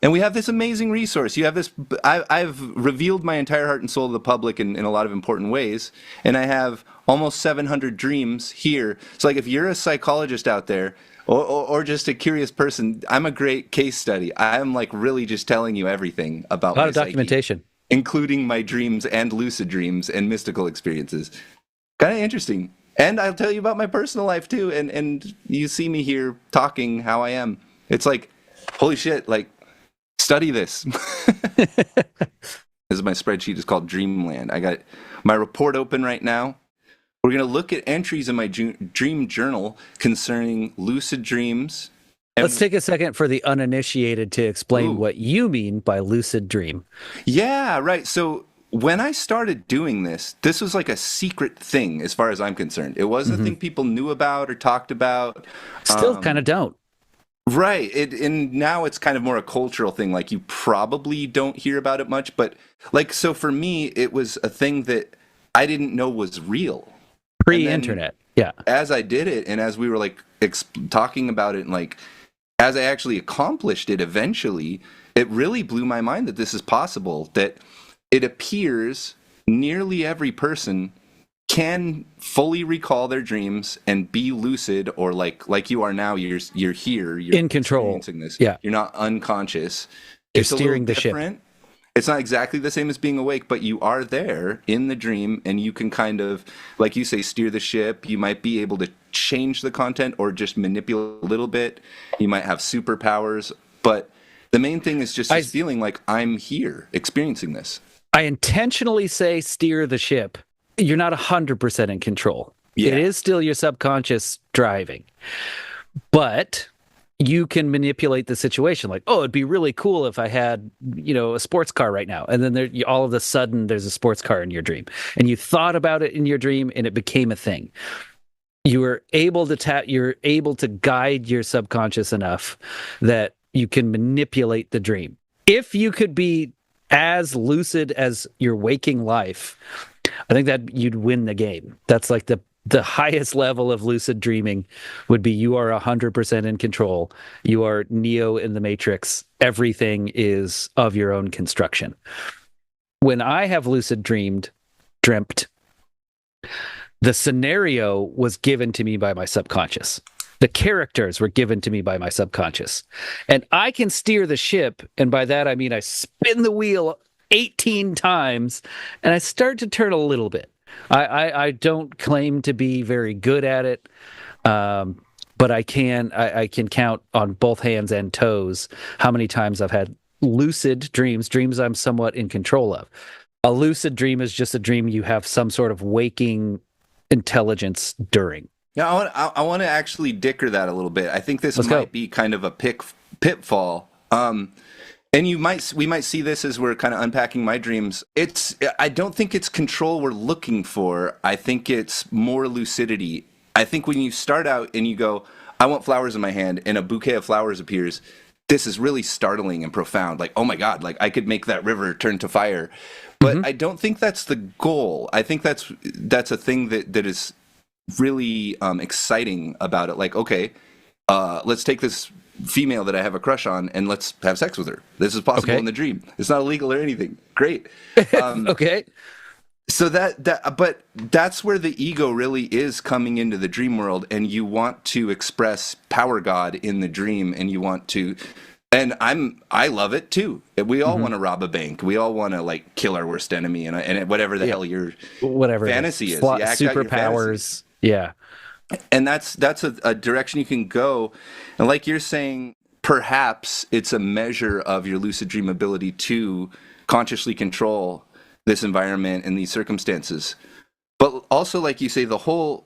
And we have this amazing resource. You have this. I've revealed my entire heart and soul to the public in a lot of important ways, and I have almost 700 dreams here. So, like, if you're a psychologist out there, or just a curious person, I'm a great case study. I'm like really just telling you everything about A lot my of psyche, documentation. including my dreams and lucid dreams and mystical experiences. Kind of interesting. And I'll tell you about my personal life too. And you see me here talking how I am. It's like, holy shit! Like, study this. This is my spreadsheet. It's called Dreamland. I got my report open right now. We're going to look at entries in my dream journal concerning lucid dreams. Let's And take a second for the uninitiated to explain ooh, what you mean by lucid dream. yeah, right. So when I started doing this, this was like a secret thing as far as I'm concerned. It wasn't a Hmm. thing people knew about or talked about. Still kind of don't. Right. And now it's kind of more a cultural thing. Like, you probably don't hear about it much, but like, so for me, it was a thing that I didn't know was real. And then Pre-internet. Yeah. as I did it, and as we were like talking about it, and like as I actually accomplished it eventually, it really blew my mind that this is possible. That it appears nearly every person can fully recall their dreams and be lucid, or like you are now. You're here. You're In control. experiencing this. Yeah. You're not unconscious. You're It's a little steering the ship. different. It's not exactly the same as being awake, but you are there in the dream, and you can kind of, like you say, steer the ship. You might be able to change the content or just manipulate a little bit. You might have superpowers, but the main thing is just I, this feeling like I'm here experiencing this. I intentionally say steer the ship. You're not 100% in control. It Yeah. is still your subconscious driving, but you can manipulate the situation. Like, oh, it'd be really cool if I had, a sports car right now. And then all of a sudden there's a sports car in your dream, and you thought about it in your dream and it became a thing. You were able to you're able to guide your subconscious enough that you can manipulate the dream. If you could be as lucid as your waking life, I think that you'd win the game. That's like the highest level of lucid dreaming would be you are 100% in control. You are Neo in the Matrix. Everything is of your own construction. When I have lucid dreamt, the scenario was given to me by my subconscious. The characters were given to me by my subconscious. And I can steer the ship. And by that, I mean I spin the wheel 18 times and I start to turn a little bit. I don't claim to be very good at it, but I can count on both hands and toes how many times I've had lucid dreams I'm somewhat in control of. A lucid dream is just a dream you have some sort of waking intelligence during. Yeah, I want to actually dicker that a little bit. I think this Let's go. might be kind of a pitfall. And we might see this as we're kind of unpacking my dreams. I don't think it's control we're looking for. I think it's more lucidity. I think when you start out and you go, I want flowers in my hand, and a bouquet of flowers appears, this is really startling and profound. Like, oh my God, like I could make that river turn to fire. But I don't think that's the goal. I think that's a thing that is really exciting about it. Like, okay, let's take this female that I have a crush on and let's have sex with her. This is possible Okay. in the dream. It's not illegal or anything. Great. Okay. So but that's where the ego really is coming into the dream world, and you want to express power God in the dream, and you want to, and I love it too. We all want to rob a bank. We all want to like kill our worst enemy, and whatever the hell your Whatever fantasy is. You act out your fantasy. superpowers. Yeah. And that's a direction you can go. And like you're saying, perhaps it's a measure of your lucid dream ability to consciously control this environment and these circumstances. But also, like you say, the whole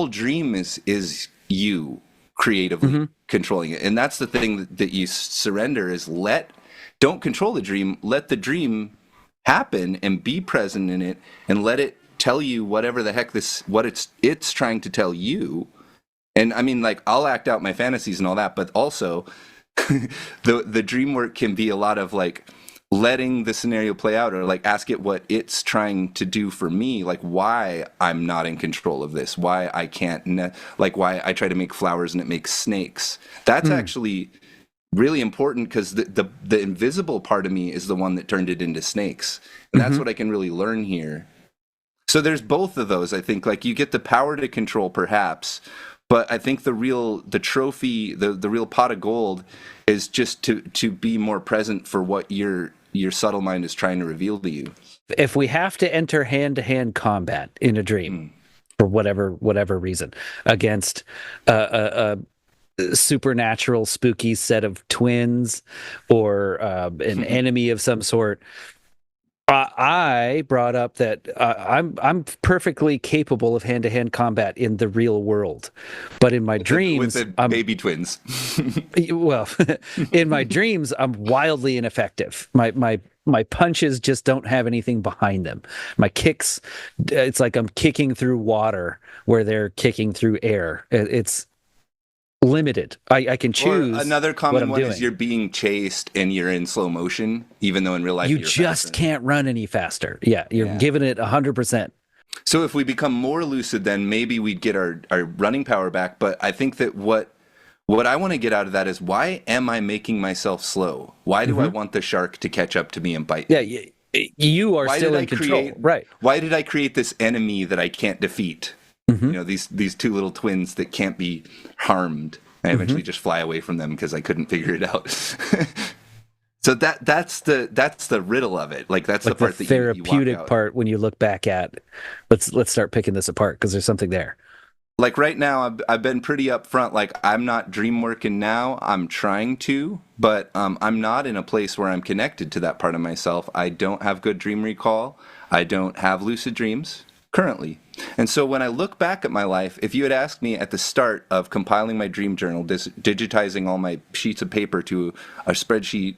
dream is you creatively controlling it. And that's the thing that you surrender is don't control the dream, let the dream happen and be present in it, and let it tell you whatever the heck what it's trying to tell you. And I mean, like, I'll act out my fantasies and all that, but also the dream work can be a lot of like letting the scenario play out, or like ask it what it's trying to do for me, like why I'm not in control of this, why I can't, like why I try to make flowers and it makes snakes. That's actually really important because the invisible part of me is the one that turned it into snakes. And that's what I can really learn here. So there's both of those. I think like you get the power to control perhaps, but I think the real pot of gold is just to be more present for what your subtle mind is trying to reveal to you. If we have to enter hand-to-hand combat in a dream for whatever reason against a supernatural spooky set of twins or an enemy of some sort, I brought up that I'm perfectly capable of hand-to-hand combat in the real world, but in my dreams, with the baby twins. Well, in my dreams, I'm wildly ineffective. My punches just don't have anything behind them. My kicks, it's like I'm kicking through water where they're kicking through air. It's limited. I can choose. Or another common one doing. Is you're being chased and you're in slow motion, even though in real life you you're just faster. Can't run any faster. Yeah, you're giving it 100%. So if we become more lucid, then maybe we'd get our running power back. But I think that what I want to get out of that is, why am I making myself slow? Why do I want the shark to catch up to me and bite me? Yeah, you are still in control. Right. Why did I create this enemy that I can't defeat? You know, these two little twins that can't be harmed. I eventually just fly away from them because I couldn't figure it out. So that's the riddle of it. Like that's the part that therapeutic you walk out. part when you look back at. Let's start picking this apart because there's something there. Like right now, I've been pretty upfront. Like I'm not dream working now. I'm trying to, but I'm not in a place where I'm connected to that part of myself. I don't have good dream recall. I don't have lucid dreams currently. And so when I look back at my life, if you had asked me at the start of compiling my dream journal, digitizing all my sheets of paper to a spreadsheet,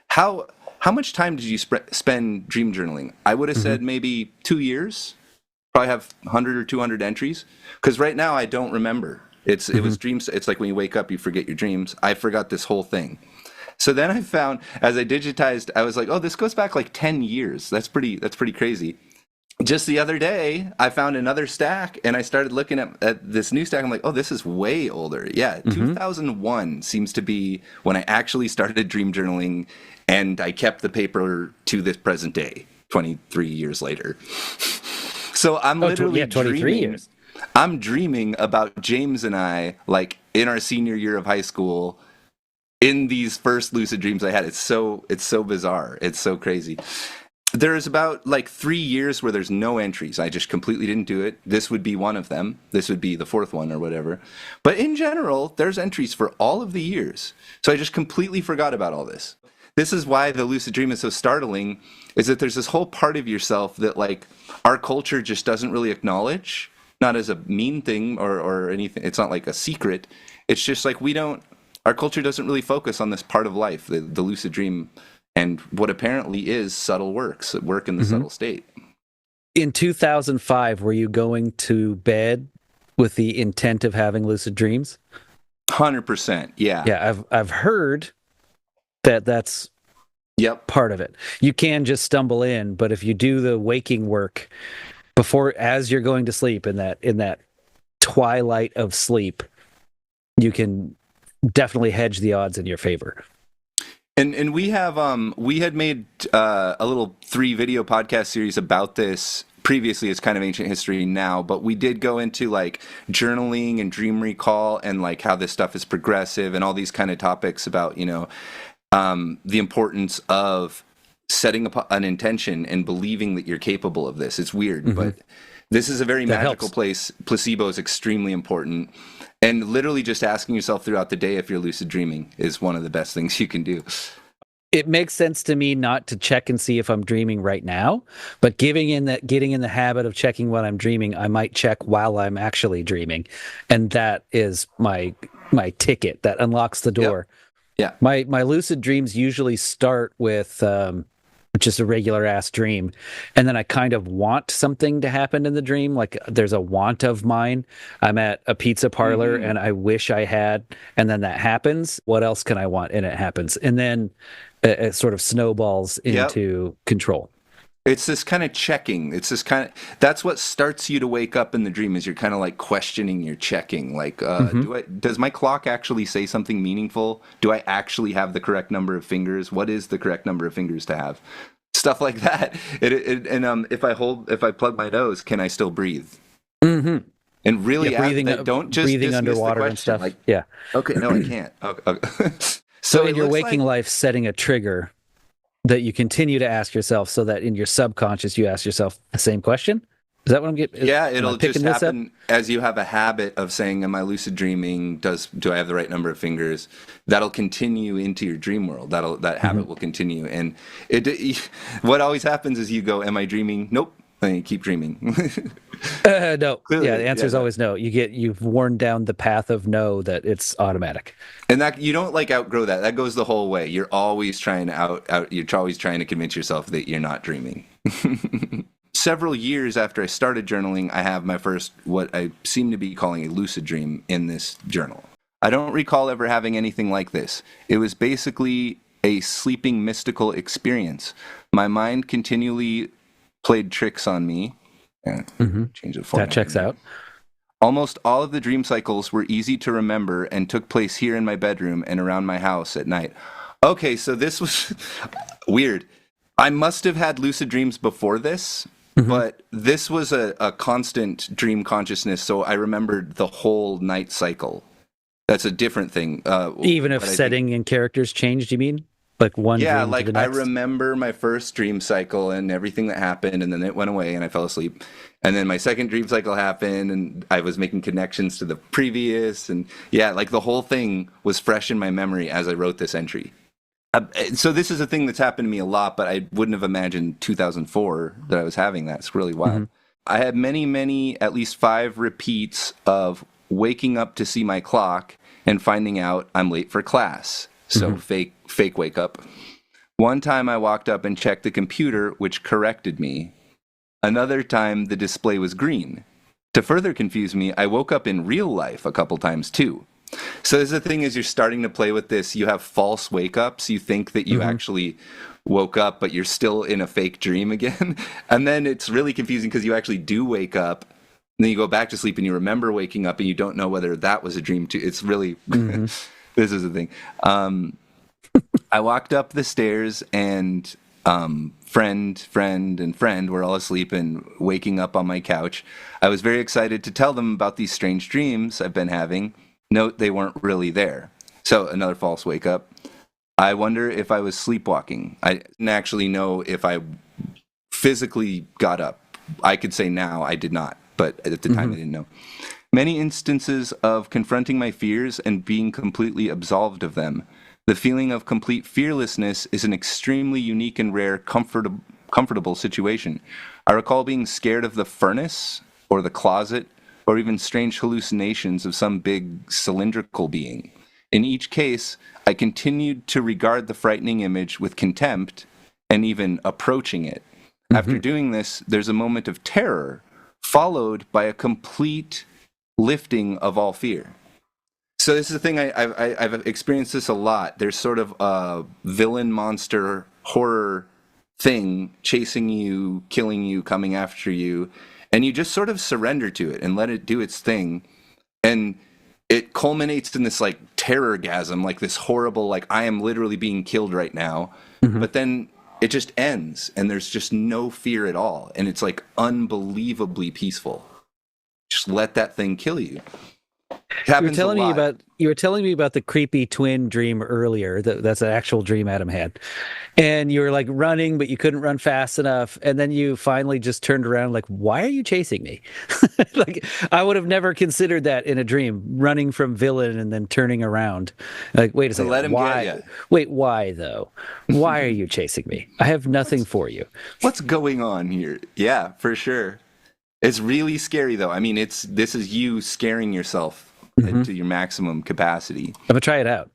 how much time did you spend dream journaling? I would have said maybe 2 years. Probably have 100 or 200 entries, because right now I don't remember. It was dreams. It's like when you wake up, you forget your dreams. I forgot this whole thing. So then I found, as I digitized, I was like, oh, this goes back like 10 years. That's pretty crazy. Just the other day, I found another stack, and I started looking at this new stack. I'm like, oh, this is way older. Yeah, 2001 seems to be when I actually started dream journaling, and I kept the paper to this present day, 23 years later. So I'm literally 23 dreaming. years. I'm dreaming about James and I, like in our senior year of high school, in these first lucid dreams I had. It's so bizarre. It's so crazy. There's about like 3 years where there's no entries. I just completely didn't do it. This would be one of them. This would be the fourth one or whatever. But in general, there's entries for all of the years. So I just completely forgot about all this. This is why the lucid dream is so startling, is that there's this whole part of yourself that like our culture just doesn't really acknowledge, not as a mean thing or anything. It's not like a secret. It's just like our culture doesn't really focus on this part of life, the lucid dream, and what apparently is subtle work in the subtle state. In 2005, were you going to bed with the intent of having lucid dreams? 100%. Yeah. Yeah, I've heard that's part of it. You can just stumble in, but if you do the waking work as you're going to sleep, in that twilight of sleep, you can definitely hedge the odds in your favor. And we had made a little 3-video podcast series about this previously. It's kind of ancient history now, but we did go into like journaling and dream recall and like how this stuff is progressive and all these kind of topics about, the importance of setting up an intention and believing that you're capable of this. It's weird, but this is a very magical place. Placebo is extremely important. And literally just asking yourself throughout the day if you're lucid dreaming is one of the best things you can do. It makes sense to me not to check and see if I'm dreaming right now, but getting in the habit of checking what I'm dreaming, I might check while I'm actually dreaming. And that is my ticket that unlocks the door. Yep. Yeah. My lucid dreams usually start with just a regular ass dream. And then I kind of want something to happen in the dream. Like there's a want of mine. I'm at a pizza parlor and I wish I had, and then that happens. What else can I want? And it happens. And then it sort of snowballs into control. It's this kind of checking. It's this kind of that's what starts you to wake up in the dream is you're kind of like questioning, you're checking. Like, Hmm. does my clock actually say something meaningful? Do I actually have the correct number of fingers? What is the correct number of fingers to have? Stuff like that. If I plug my nose, can I still breathe? Hmm. And Yeah, really, breathing don't just breathing dismiss the underwater and question. stuff. Like, Yeah. okay, no, I can't. Okay, okay. So So in it your looks waking like life, setting a trigger that you continue to ask yourself, so that in your subconscious you ask yourself the same question. Is that what I'm getting? yeah, Am I it'll just picking this up? happen as you have a habit of saying, "Am I lucid dreaming? Do I have the right number of fingers?" That'll continue into your dream world. That habit Hmm. will continue, and what always happens is you go, "Am I dreaming?" Nope, and you keep dreaming. No. Yeah, the Clearly, answer yeah, is always no. You've worn down the path of no, that it's automatic. and that you don't like outgrow that. That goes the whole way. You're always trying to You're always trying to convince yourself that you're not dreaming. Several years after I started journaling, I have my first, what I seem to be calling a lucid dream in this journal. I don't recall ever having anything like this. It was basically a sleeping mystical experience. My mind continually played tricks on me. Yeah, Hmm. change the That format. checks out. Almost all of the dream cycles were easy to remember and took place here in my bedroom and around my house at night. Okay, so this was weird. I must have had lucid dreams before this, Hmm. but this was a constant dream consciousness, so I remembered the whole night cycle. That's a different thing. Even if But I think setting and characters changed, you mean? Like one yeah, dream to like the I next? remember my first dream cycle and everything that happened, and then it went away and I fell asleep. And then my second dream cycle happened, and I was making connections to the previous. And yeah, like the whole thing was fresh in my memory as I wrote this entry. So this is a thing that's happened to me a lot, but I wouldn't have imagined 2004 that I was having that. It's really wild. Hmm. I had many, at least 5 repeats of waking up to see my clock and finding out I'm late for class. So Hmm. fake wake up. One time I walked up and checked the computer, which corrected me. Another time the display was green. To further confuse me, I woke up in real life a couple times too. So the thing is, you're starting to play with this. You have false wake ups. You think that you Hmm. actually woke up, but you're still in a fake dream again. And then it's really confusing because you actually do wake up. And then you go back to sleep and you remember waking up and you don't know whether that was a dream too. It's really, Hmm. this is the thing. I walked up the stairs and friend were all asleep and waking up on my couch. I was very excited to tell them about these strange dreams I've been having. Note they weren't really there. So another false wake up. I wonder if I was sleepwalking. I didn't actually know if I physically got up. I could say now I did not, but at the time Hmm. I didn't know. Many instances of confronting my fears and being completely absolved of them. The feeling of complete fearlessness is an extremely unique and rare comfortable situation. I recall being scared of the furnace or the closet or even strange hallucinations of some big cylindrical being. In each case, I continued to regard the frightening image with contempt and even approaching it. After Hmm. doing this, there's a moment of terror, followed by a complete lifting of all fear. So this is the thing. I've experienced this a lot. There's sort of a villain monster horror thing chasing you, killing you, coming after you, and you just sort of surrender to it and let it do its thing. And it culminates in this like terrorgasm, like this horrible, like I am literally being killed right now. Hmm. But then it just ends, and there's just no fear at all, and it's like unbelievably peaceful. Just let that thing kill you. It You were happens a telling me lot. about the creepy twin dream earlier. That's an actual dream Adam had, and you were like running, but you couldn't run fast enough, and then you finally just turned around, like, "Why are you chasing me?" Like, I would have never considered that in a dream, running from villain and then turning around. Like, wait a To second, let him get why? you. Wait, why though? Why are you chasing me? I have nothing what's for you. what's going on here? Yeah, for sure. It's really scary though. I mean, it's this is you scaring yourself Hmm. to your maximum capacity. I'm gonna try it out.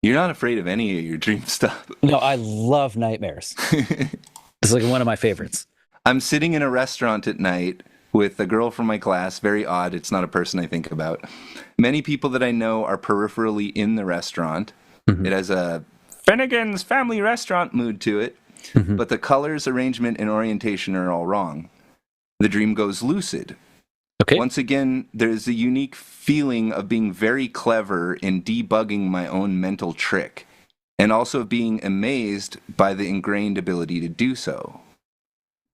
You're not afraid of any of your dream stuff. No, I love nightmares. It's like one of my favorites. I'm sitting in a restaurant at night with a girl from my class. Very odd. It's not a person I think about. Many people that I know are peripherally in the restaurant. Hmm. It has a Finnegan's family restaurant mood to it. Mhm. but the colors, arrangement, and orientation are all wrong. The dream goes lucid. Okay. Once again, there's a unique feeling of being very clever in debugging my own mental trick, and also being amazed by the ingrained ability to do so.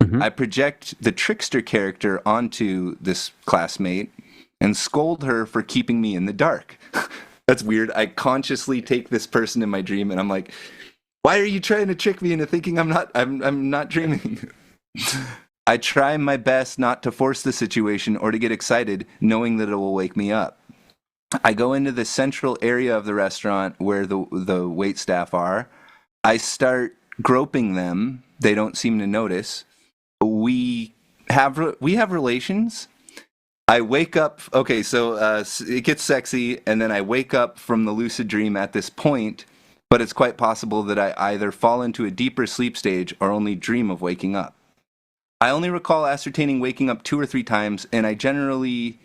Mhm. I project the trickster character onto this classmate and scold her for keeping me in the dark. That's weird. I consciously take this person in my dream and I'm like, why are you trying to trick me into thinking I'm not dreaming? I try my best not to force the situation or to get excited knowing that it will wake me up. I go into the central area of the restaurant where the wait staff are. I start groping them. They don't seem to notice. We have relations. I wake up. Okay, so it gets sexy, and then I wake up from the lucid dream at this point. But it's quite possible that I either fall into a deeper sleep stage or only dream of waking up. I only recall ascertaining waking up 2 or 3 times, and I generally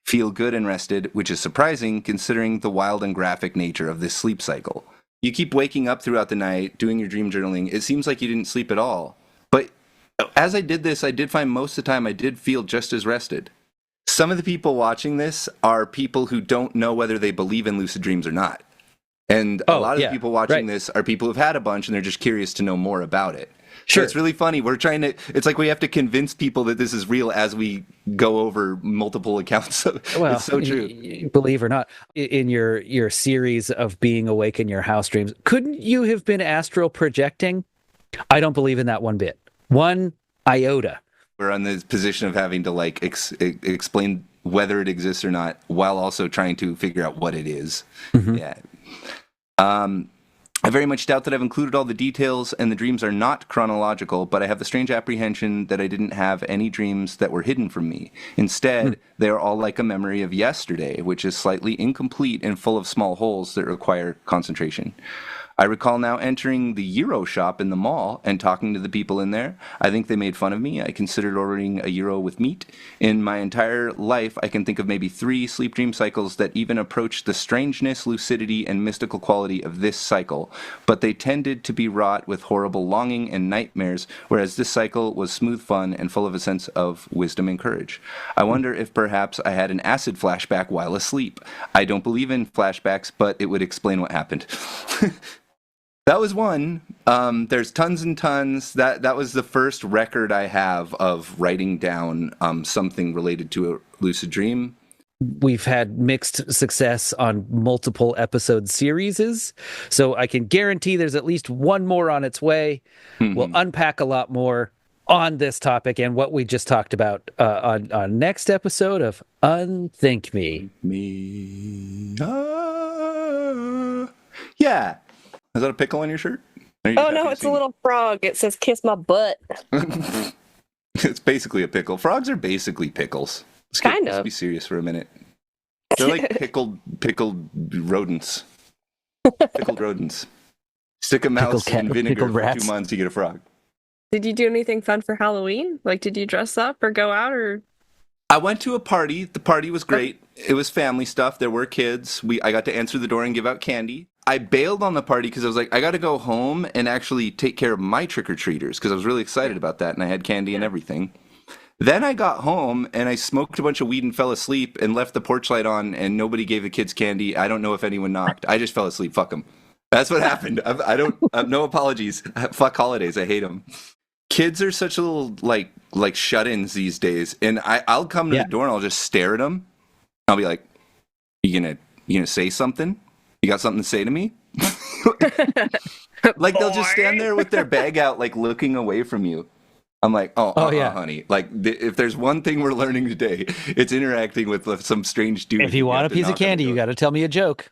feel good and rested, which is surprising considering the wild and graphic nature of this sleep cycle. You keep waking up throughout the night, doing your dream journaling. It seems like you didn't sleep at all. But as I did this, I did find most of the time I did feel just as rested. Some of the people watching this are people who don't know whether they believe in lucid dreams or not. And a lot of the people watching this are people who've had a bunch and they're just curious to know more about it. Sure. So it's really funny. It's like we have to convince people that this is real as we go over multiple accounts of it. Well, It's so true. Believe or not, in your series of being awake in your house dreams, couldn't you have been astral projecting? I don't believe in that one bit. One iota. We're on the position of having to like explain whether it exists or not while also trying to figure out what it is. Mm-hmm. Yeah. I very much doubt that I've included all the details, and the dreams are not chronological, but I have the strange apprehension that I didn't have any dreams that were hidden from me. Instead, they are all like a memory of yesterday, which is slightly incomplete and full of small holes that require concentration. I recall now entering the Euro shop in the mall and talking to the people in there. I think they made fun of me. I considered ordering a Euro with meat. In my entire life, I can think of maybe 3 sleep dream cycles that even approach the strangeness, lucidity, and mystical quality of this cycle, but they tended to be wrought with horrible longing and nightmares, whereas this cycle was smooth fun and full of a sense of wisdom and courage. I wonder if perhaps I had an acid flashback while asleep. I don't believe in flashbacks, but it would explain what happened. That was one. There's tons and tons. That was the first record I have of writing down something related to a lucid dream. We've had mixed success on multiple episode series, so I can guarantee there's at least one more on its way. Mm-hmm. We'll unpack a lot more on this topic and what we just talked about on next episode of unThinkMe. Yeah. Is that a pickle on your shirt? Oh, no, it's a little frog. It says, kiss my butt. It's basically a pickle. Frogs are basically pickles. Let's be serious for a minute. They're like pickled rodents. Pickled rodents. Stick a mouse in vinegar for 2 months, you get a frog. Did you do anything fun for Halloween? Like, did you dress up or go out or... I went to a party. The party was great. It was family stuff. There were kids. I got to answer the door and give out candy. I bailed on the party because I was like, I got to go home and actually take care of my trick-or-treaters because I was really excited about that and I had candy and everything. Then I got home and I smoked a bunch of weed and fell asleep and left the porch light on and nobody gave the kids candy. I don't know if anyone knocked. I just fell asleep. Fuck them. That's what happened. I don't, no apologies. Fuck holidays. I hate them. Kids are such a little like shut-ins these days. And I'll come to the door and I'll just stare at them. I'll be like, you gonna say something? You got something to say to me? Like they'll just stand there with their bag out, like looking away from you. I'm like, honey. Like if there's one thing we're learning today, it's interacting with some strange dude. If you want a piece of candy, you got to tell me a joke.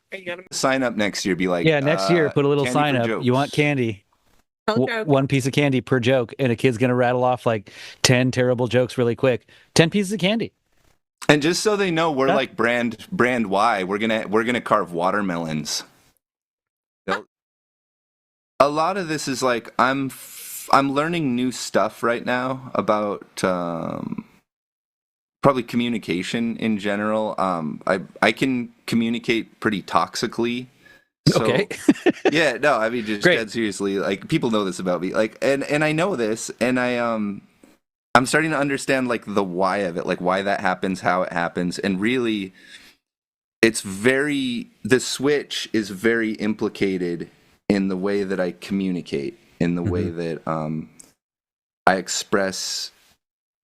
Sign up next year. Be like, next year, put a little sign up. Jokes. You want candy? One piece of candy per joke, and a kid's gonna rattle off like 10 terrible jokes really quick. 10 pieces of candy. And just so they know, we're like brand Y. We're gonna carve watermelons. A lot of this is like I'm learning new stuff right now about probably communication in general. I can communicate pretty toxically So, Okay. yeah, no, I mean, just Great. dead seriously, like people know this about me, like, and I know this, and I'm starting to understand like the why of it, like why that happens, how it happens, and really, the switch is very implicated in the way that I communicate, in the way that I express.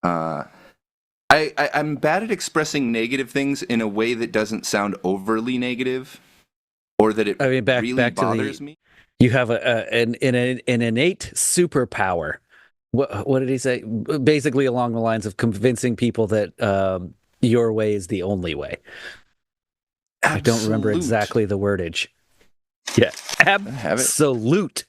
I'm bad at expressing negative things in a way that doesn't sound overly negative, or that it I mean, back really back to bothers me. you have an innate superpower. What did he say? Basically, along the lines of convincing people that your way is the only way. I don't remember Absolute. exactly the wordage. Yeah, I have it. absolute